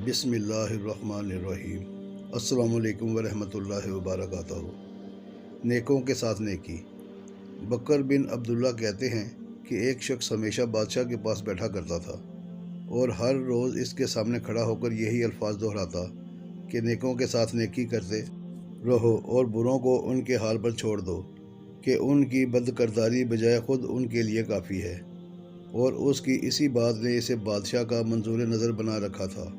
بسم اللہ الرحمن الرحیم۔ السلام علیکم ورحمۃ اللہ وبرکاتہ۔ نیکوں کے ساتھ نیکی۔ بکر بن عبداللہ کہتے ہیں کہ ایک شخص ہمیشہ بادشاہ کے پاس بیٹھا کرتا تھا اور ہر روز اس کے سامنے کھڑا ہو کر یہی الفاظ دہراتا کہ نیکوں کے ساتھ نیکی کرتے رہو اور بروں کو ان کے حال پر چھوڑ دو کہ ان کی بدکرداری بجائے خود ان کے لیے کافی ہے، اور اس کی اسی بات نے اسے بادشاہ کا منظور نظر بنا رکھا تھا۔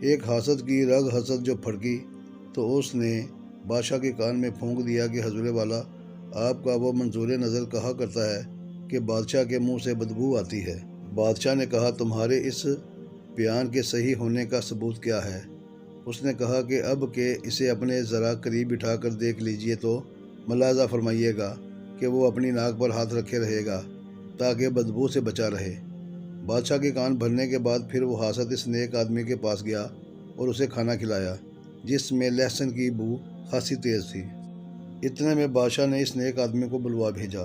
ایک حاسد کی رگ حسد جو پھڑکی تو اس نے بادشاہ کے کان میں پھونک دیا کہ حضور والا، آپ کا وہ منظور نظر کہا کرتا ہے کہ بادشاہ کے منہ سے بدبو آتی ہے۔ بادشاہ نے کہا، تمہارے اس بیان کے صحیح ہونے کا ثبوت کیا ہے؟ اس نے کہا کہ اب کہ اسے اپنے ذرا قریب بٹھا کر دیکھ لیجئے تو ملاحظہ فرمائیے گا کہ وہ اپنی ناک پر ہاتھ رکھے رہے گا تاکہ بدبو سے بچا رہے۔ بادشاہ کے کان بھرنے کے بعد پھر وہ حاسد اس نیک آدمی کے پاس گیا اور اسے کھانا کھلایا جس میں لہسن کی بو خاصی تیز تھی۔ اتنے میں بادشاہ نے اس نیک آدمی کو بلوا بھیجا۔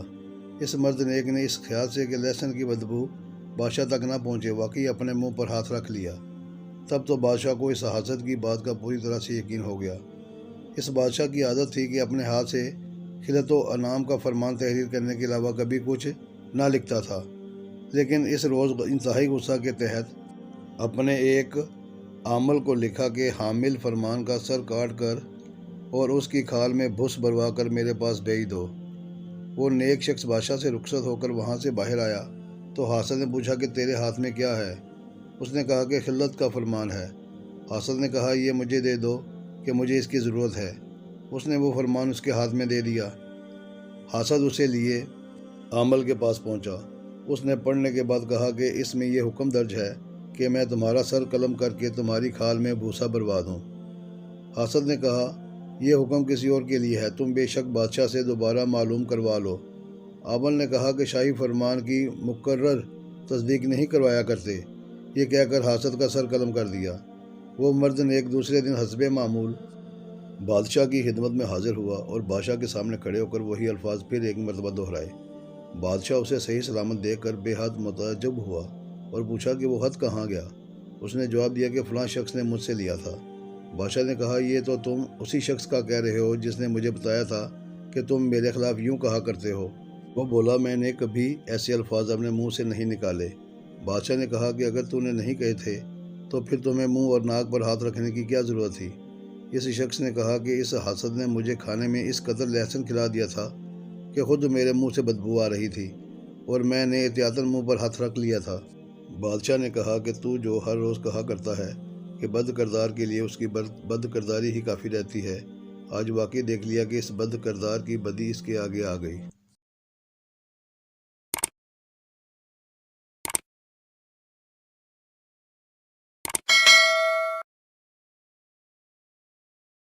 اس مرد نیک نے اس خیال سے کہ لہسن کی بدبو بادشاہ تک نہ پہنچے واقعی اپنے منہ پر ہاتھ رکھ لیا۔ تب تو بادشاہ کو اس حاسد کی بات کا پوری طرح سے یقین ہو گیا۔ اس بادشاہ کی عادت تھی کہ اپنے ہاتھ سے خلعت و انعام کا فرمان تحریر کرنے کے علاوہ کبھی کچھ نہ لکھتا تھا، لیکن اس روز انتہائی غصہ کے تحت اپنے ایک عامل کو لکھا کہ حامل فرمان کا سر کاٹ کر اور اس کی کھال میں بھس بھروا کر میرے پاس بھیج دو۔ وہ نیک شخص بادشاہ سے رخصت ہو کر وہاں سے باہر آیا تو حاسد نے پوچھا کہ تیرے ہاتھ میں کیا ہے؟ اس نے کہا کہ خلعت کا فرمان ہے۔ حاسد نے کہا، یہ مجھے دے دو کہ مجھے اس کی ضرورت ہے۔ اس نے وہ فرمان اس کے ہاتھ میں دے دیا۔ حاسد اسے لیے عامل کے پاس پہنچا۔ اس نے پڑھنے کے بعد کہا کہ اس میں یہ حکم درج ہے کہ میں تمہارا سر قلم کر کے تمہاری کھال میں بھوسا بھروا دوں۔ حاسد نے کہا، یہ حکم کسی اور کے لیے ہے، تم بے شک بادشاہ سے دوبارہ معلوم کروا لو۔ عامل نے کہا کہ شاہی فرمان کی مقرر تصدیق نہیں کروایا کرتے۔ یہ کہہ کر حاسد کا سر قلم کر دیا۔ وہ مرد نے ایک دوسرے دن حسب معمول بادشاہ کی خدمت میں حاضر ہوا اور بادشاہ کے سامنے کھڑے ہو کر وہی الفاظ پھر ایک مرتبہ دہرائے۔ بادشاہ اسے صحیح سلامت دیکھ کر بے حد متعجب ہوا اور پوچھا کہ وہ خط کہاں گیا؟ اس نے جواب دیا کہ فلاں شخص نے مجھ سے لیا تھا۔ بادشاہ نے کہا، یہ تو تم اسی شخص کا کہہ رہے ہو جس نے مجھے بتایا تھا کہ تم میرے خلاف یوں کہا کرتے ہو۔ وہ بولا، میں نے کبھی ایسے الفاظ اپنے منہ سے نہیں نکالے۔ بادشاہ نے کہا کہ اگر تو نے نہیں کہے تھے تو پھر تمہیں منہ اور ناک پر ہاتھ رکھنے کی کیا ضرورت تھی؟ اس شخص نے کہا کہ اس حاسد نے مجھے کھانے میں اس قدر لہسن کھلا دیا تھا کہ خود میرے منہ سے بدبو آ رہی تھی اور میں نے احتیاطاً منہ پر ہاتھ رکھ لیا تھا۔ بادشاہ نے کہا کہ تو جو ہر روز کہا کرتا ہے کہ بد کردار کے لیے اس کی بد کرداری ہی کافی رہتی ہے، آج واقعی دیکھ لیا کہ اس بد کردار کی بدی اس کے آگے آ گئی۔